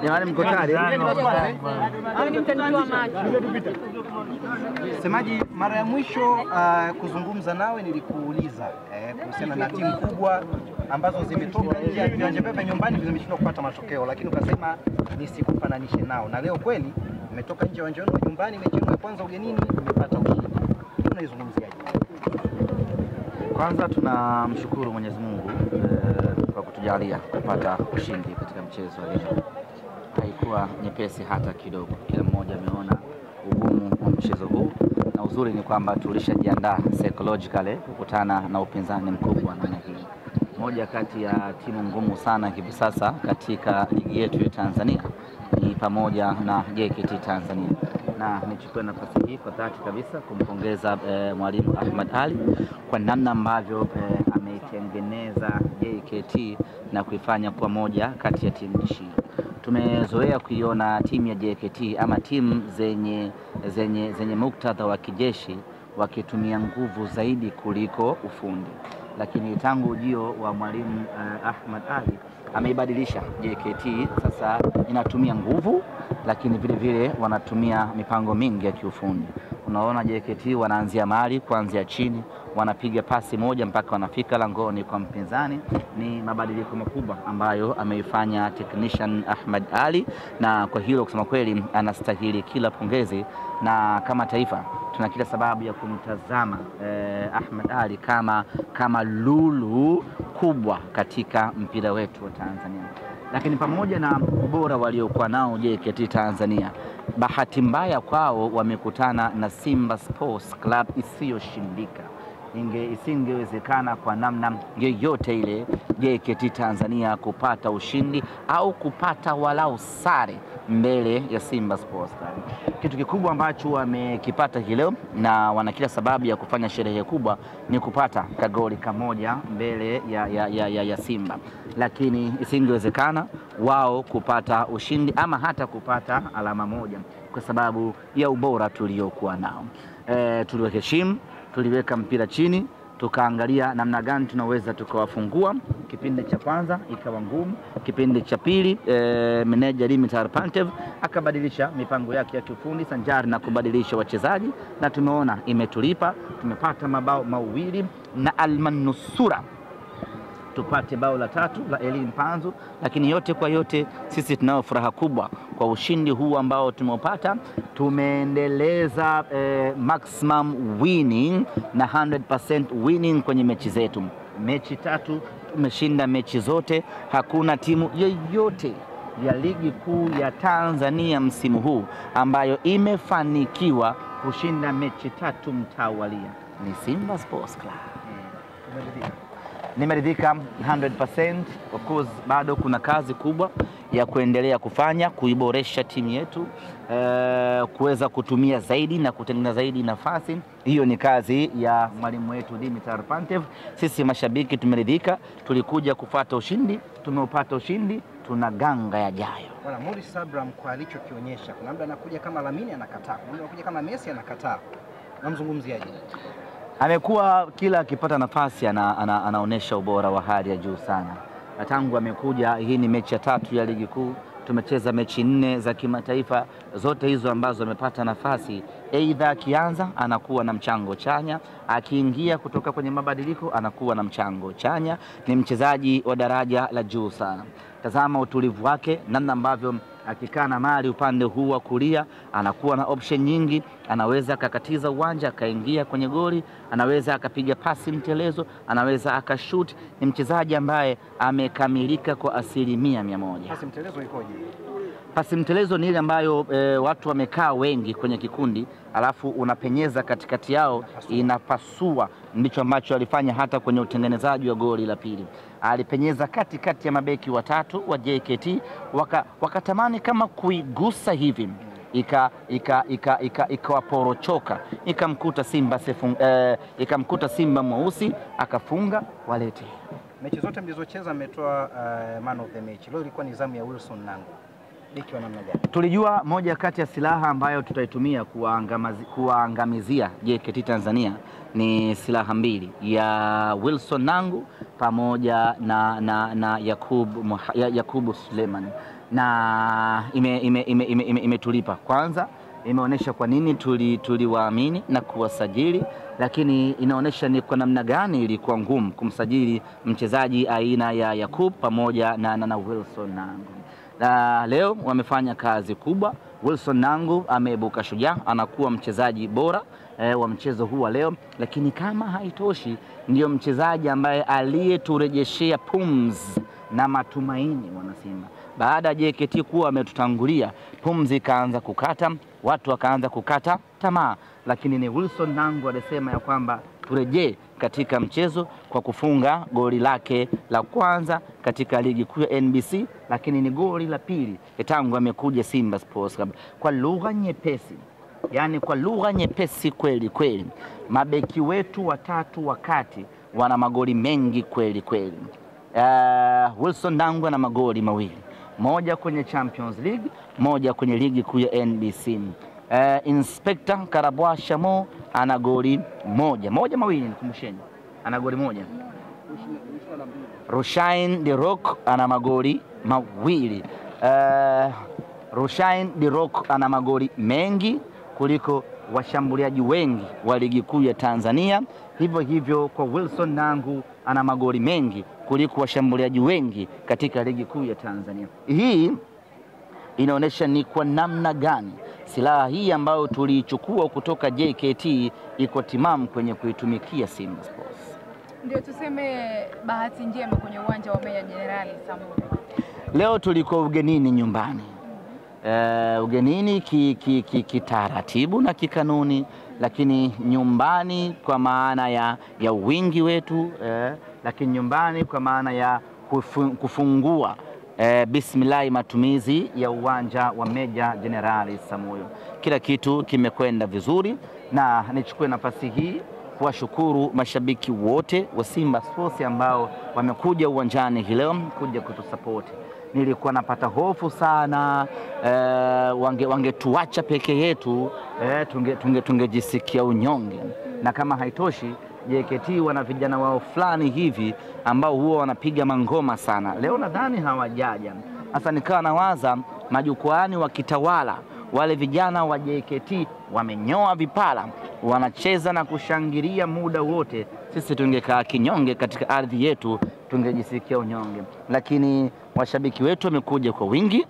Jamani mko tayari? Semaji, mara ya mwisho kuzungumza nawe nilikuuliza kuhusiana na timu kubwa ambazo zimetoka nje ya viwanja vya nyumbani zimeshindwa kupata matokeo, lakini ukasema nisikufananishe nao, na leo kweli umetoka nje ya uwanja wenu nyumbani, mechi ya kwanza ugenini umepata ushindi. Unaizungumziaje? Kwanza tunamshukuru Mwenyezi Mungu kwa kutujalia kupata ushindi katika mchezo wa leo. Haikuwa nyepesi hata kidogo. Kila mmoja ameona ugumu wa mchezo huu, na uzuri ni kwamba tulishajiandaa psychologically kukutana na upinzani mkubwa namna hii. Moja kati ya timu ngumu sana hivi sasa katika ligi yetu ya Tanzania ni pamoja na JKT Tanzania, na nichukue nafasi hii kwa dhati kabisa kumpongeza mwalimu Ahmad Ali kwa namna ambavyo ameitengeneza JKT na kuifanya kwa moja kati ya timu nchi. Tumezoea kuiona timu ya JKT ama timu zenye muktadha wa kijeshi wakitumia nguvu zaidi kuliko ufundi, lakini tangu ujio wa mwalimu Ahmad Ali ameibadilisha JKT. Sasa inatumia nguvu, lakini vile vile wanatumia mipango mingi ya kiufundi. Unaona JKT wanaanzia mahali kuanzia chini, wanapiga pasi moja mpaka wanafika langoni kwa mpinzani. Ni mabadiliko makubwa ambayo ameifanya technician Ahmad Ali, na kwa hilo kusema kweli anastahili kila pongezi, na kama taifa tuna kila sababu ya kumtazama Ahmad Ali kama lulu kubwa katika mpira wetu wa Tanzania. Lakini pamoja na ubora waliokuwa nao JKT Tanzania, bahati mbaya kwao wamekutana na Simba Sports Club isiyoshindika. Isingewezekana kwa namna yoyote ile JKT Tanzania kupata ushindi au kupata walau sare mbele ya Simba Sports Club. Kitu kikubwa ambacho wamekipata leo na wana kila sababu ya kufanya sherehe kubwa ni kupata kagoli kamoja mbele ya Simba, lakini isingewezekana wao kupata ushindi ama hata kupata alama moja kwa sababu ya ubora tuliokuwa nao. Tuliwaheshimu, tuliweka mpira chini, tukaangalia namna gani tunaweza tukawafungua. Kipindi cha kwanza ikawa ngumu, kipindi cha pili meneja Dimitar Pantev akabadilisha mipango yake ya kiufundi sanjari na kubadilisha wachezaji, na tumeona imetulipa. Tumepata mabao mawili na almanusura tupate bao la tatu la Eli Mpanzu, lakini yote kwa yote sisi tunao furaha kubwa kwa ushindi huu ambao tumepata. Tumeendeleza maximum winning na 100% winning kwenye mechi zetu. Mechi 3 tumeshinda mechi zote. Hakuna timu yoyote ya ligi kuu ya Tanzania msimu huu ambayo imefanikiwa kushinda mechi 3 mtawalia. Ni Simba Sports Club. Nimeridhika 100%. Of course bado kuna kazi kubwa ya kuendelea kufanya, kuiboresha timu yetu, kuweza kutumia zaidi na kutengeneza zaidi nafasi. Hiyo ni kazi ya mwalimu wetu Dimitar Pantev. Sisi mashabiki tumeridhika, tulikuja kufuata ushindi, tumeupata ushindi, tuna ganga yajayo. Bwana Morris Abraham kwa alichokionyesha, kuna muda anakuja kama Lamine anakataa, kuna muda anakuja kama Messi anakataa. Namzungumziaje? Amekuwa kila akipata nafasi anaonesha ubora wa hali ya juu sana. Tangu amekuja, hii ni mechi ya 3 ya ligi kuu. Tumecheza mechi 4 za kimataifa, zote hizo ambazo amepata nafasi. Aidha akianza anakuwa na mchango chanya, akiingia kutoka kwenye mabadiliko anakuwa na mchango chanya. Ni mchezaji wa daraja la juu sana. Tazama utulivu wake, namna ambavyo akikaa na mali upande huu wa kulia anakuwa na option nyingi. Anaweza akakatiza uwanja akaingia kwenye goli, anaweza akapiga pasi mtelezo, anaweza akashoot. Ni mchezaji ambaye amekamilika kwa 100%. Pasi mtelezo ikoje? Pasi mtelezo ni ile ambayo watu wamekaa wengi kwenye kikundi, alafu unapenyeza katikati yao, inapasua. Ndicho ambacho alifanya hata kwenye utengenezaji wa goli la pili. Alipenyeza katikati ya mabeki watatu wa JKT, wakatamani kama kuigusa hivi, ikawaporochoka, ikamkuta Simba mweusi akafunga walete. Mechi zote mlizocheza mmetoa man of the match. Leo ilikuwa ni zamu ya Wilson Nangu. Beki wa namna gani? Tulijua moja kati ya silaha ambayo tutaitumia kuwaangamizia JKT Tanzania ni silaha mbili, ya Wilson Nangu pamoja na Yakubu Suleiman, na imetulipa. Kwanza imeonyesha kwa nini tuliwaamini na kuwasajili, lakini inaonyesha ni kwa namna gani ilikuwa ngumu kumsajili mchezaji aina ya Yakub pamoja na Wilson Nangu. Na leo wamefanya kazi kubwa. Wilson Nangu ameibuka shujaa, anakuwa mchezaji bora wa mchezo huu wa leo, lakini kama haitoshi, ndio mchezaji ambaye aliyeturejeshea pumzi na matumaini wanasimba. Baada ya JKT kuwa ametutangulia, pumzi ikaanza kukata, watu wakaanza kukata tamaa, lakini ni Wilson Nangu alisema ya kwamba turejee katika mchezo kwa kufunga goli lake la kwanza katika ligi kuu ya NBC, lakini ni goli la pili tangu amekuja Simba Sports Club. Kwa lugha nyepesi, yani kwa lugha nyepesi kweli kweli, mabeki wetu watatu wakati wana magoli mengi kweli kweli. Wilson Nangu ana magoli mawili, moja kwenye Champions League, moja kwenye ligi kuu ya NBC. Inspector Karabwa Shamo ana goli mawili, nikumbusheni, ana goli moja. Rushain De Rock ana magoli mawili. Rushain De Rock ana magoli mengi kuliko washambuliaji wengi wa ligi kuu ya Tanzania. Hivyo hivyo kwa Wilson Nangu ana magoli mengi kuliko washambuliaji wengi katika ligi kuu ya Tanzania. Hii inaonyesha ni kwa namna gani silaha hii ambayo tuliichukua kutoka JKT iko timamu kwenye kuitumikia Simba Sports. Ndio tuseme bahati njema kwenye uwanja wa Meja Jenerali Samuel. Leo tulikuwa ugenini nyumbani. Ugenini kitaratibu na kikanuni, lakini nyumbani kwa maana ya wingi wetu, lakini nyumbani kwa maana ya kufungua bismillah matumizi ya uwanja wa Meja Jenerali Samuel. Kila kitu kimekwenda vizuri, na nichukue nafasi hii kuwashukuru mashabiki wote wa Simba Sports ambao wamekuja uwanjani hii leo kuja kutusupport. Nilikuwa napata hofu sana wangetuacha peke yetu, tungejisikia unyonge. Na kama haitoshi, JKT wana vijana wao fulani hivi ambao huwa wanapiga mangoma sana. Leo nadhani hawajaja. Sasa nikawa nawaza majukwaani wakitawala, wale vijana wa JKT wamenyoa vipala, wanacheza na kushangilia muda wote. Sisi tungekaa kinyonge katika ardhi yetu, tungejisikia unyonge. Lakini washabiki wetu wamekuja kwa wingi,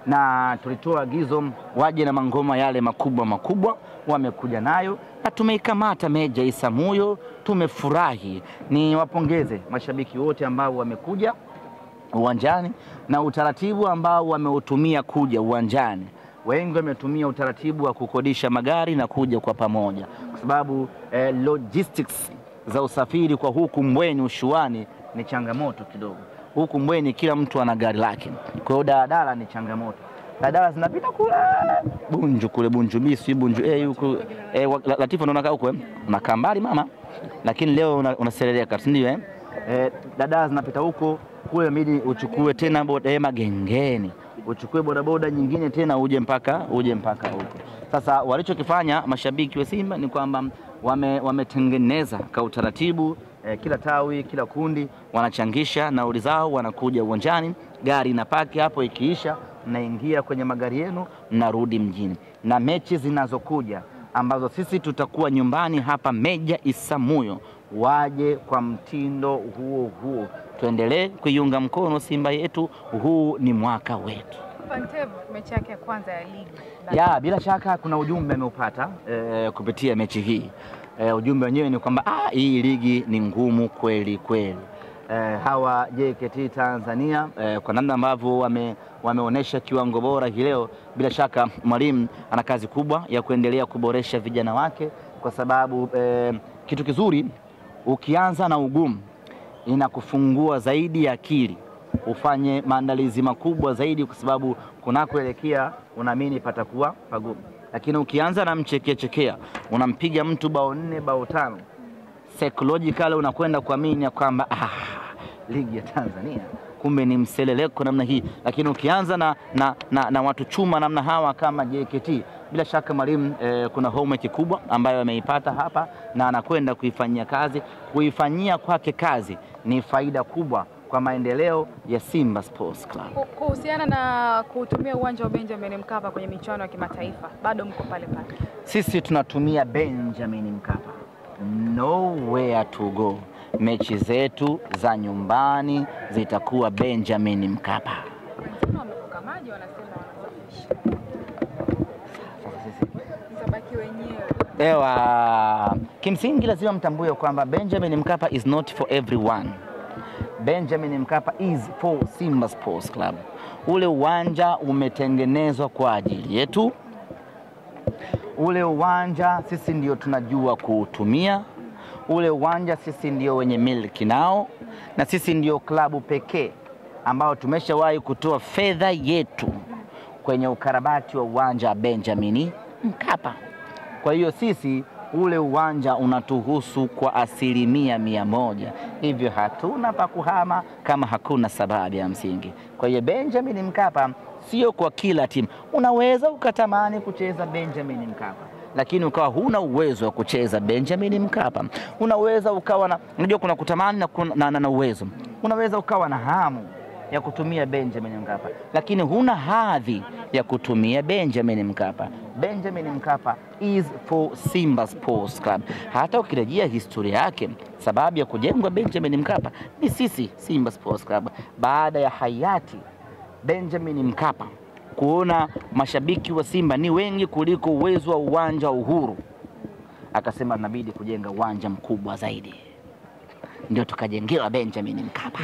na tulitoa agizo waje na mangoma yale makubwa, wamekuja nayo na tumeikamata Meja Isamuyo. Tumefurahi. Ni wapongeze mashabiki wote ambao wamekuja uwanjani na utaratibu ambao wameutumia kuja uwanjani. Wengi wametumia utaratibu wa kukodisha magari na kuja kwa pamoja, kwa sababu logistics za usafiri kwa huku Mbweni Ushuani ni changamoto kidogo. Huku Mbweni kila mtu ana gari lake, kwa hiyo daladala ni changamoto. Daladala zinapita kule Bunju, kule Bunju Bisi, Bunju huko. Latifa unaona huko unakaa mbali mama, lakini leo unaseleleka, si ndio? Daladala zinapita huko, kule midi uchukue tena boda Magengeni, uchukue bodaboda nyingine tena uje mpaka huko. Sasa walichokifanya mashabiki wa Simba ni kwamba wametengeneza kwa utaratibu, kila tawi, kila kundi wanachangisha nauli zao, wanakuja uwanjani, gari inapaki hapo, ikiisha mnaingia kwenye magari yenu, mnarudi mjini. Na mechi zinazokuja ambazo sisi tutakuwa nyumbani hapa Meja Isamuyo, waje kwa mtindo huo. Tuendelee kuiunga mkono Simba yetu, huu ni mwaka wetu. Pantev mechi yake ya kwanza ya ligi. Bila shaka kuna ujumbe ameupata kupitia mechi hii. Ujumbe wenyewe ni kwamba hii ligi ni ngumu kweli kweli. Hawa JKT Tanzania kwa namna ambavyo wameonyesha kiwango bora hii leo, bila shaka mwalimu ana kazi kubwa ya kuendelea kuboresha vijana wake, kwa sababu kitu kizuri ukianza na ugumu inakufungua zaidi ya akili, ufanye maandalizi makubwa zaidi, kwa sababu kunakoelekea unaamini patakuwa pagumu. Lakini ukianza na mchekea, unampiga mtu bao 4 bao 5, psychologically unakwenda kuamini kwamba ligi ya Tanzania kumbe ni mseleleko namna hii. Lakini ukianza na watu chuma namna hawa kama JKT, bila shaka mwalimu kuna homework kubwa ambayo ameipata hapa na anakwenda kuifanyia kazi. Kuifanyia kwake kazi ni faida kubwa kwa maendeleo ya Simba Sports Club. Kuhusiana na kutumia uwanja wa Benjamin Mkapa kwenye michuano ya kimataifa, bado mko pale pale? Sisi tunatumia Benjamin Mkapa, nowhere to go. Mechi zetu za nyumbani zitakuwa Benjamin Mkapa. Wamevuka maji, wanasema wanasafisha. Sasa sisi mtabaki wenyewe. Ewa, kimsingi lazima mtambue kwamba Benjamin Mkapa is not for everyone. Benjamin Mkapa is for Simba Sports Club. Ule uwanja umetengenezwa kwa ajili yetu. Ule uwanja sisi ndio tunajua kuutumia. Ule uwanja sisi ndio wenye miliki nao, na sisi ndio klabu pekee ambao tumeshawahi kutoa fedha yetu kwenye ukarabati wa uwanja wa Benjamin Mkapa. Kwa hiyo sisi ule uwanja unatuhusu kwa 100%. Hivyo hatuna pa kuhama kama hakuna sababu ya msingi. Kwa hiyo Benjamin Mkapa sio kwa kila timu. Unaweza ukatamani kucheza Benjamin Mkapa, lakini ukawa huna uwezo wa kucheza Benjamin Mkapa. Unaweza ukawa unajua kuna kutamani na uwezo. Unaweza ukawa na hamu ya kutumia Benjamin Mkapa, lakini huna hadhi ya kutumia Benjamin Mkapa. Benjamin Mkapa is for Simba Sports Club. Hata ukirejea historia yake, sababu ya kujengwa Benjamin Mkapa ni sisi Simba Sports Club. Baada ya hayati Benjamin Mkapa kuona mashabiki wa Simba ni wengi kuliko uwezo wa uwanja wa Uhuru, akasema inabidi kujenga uwanja mkubwa zaidi. Ndio tukajengewa Benjamin Mkapa.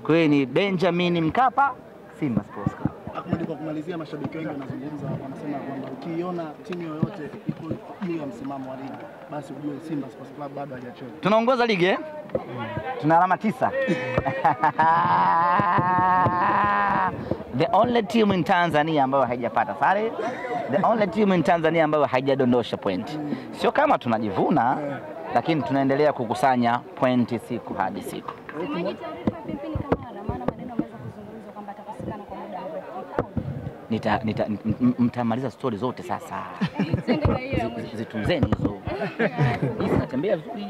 Kwa hiyo ni Benjamin Mkapa, Simba Sports Club. Ahmed, kwa kumalizia, mashabiki wengi wanazungumza, wanasema kwamba ukiona timu yoyote iko juu ya msimamo wa ligi, basi ujue Simba Sports Club bado hajacheza. Tunaongoza ligi Tuna alama 9. The only team in Tanzania ambayo haijapata sare. The only team in Tanzania ambayo haijadondosha point. Sio kama tunajivuna, lakini tunaendelea kukusanya pointi siku hadi siku. Mtamaliza story zote sasa. Zitunzeni hizo. Natembea vizuri.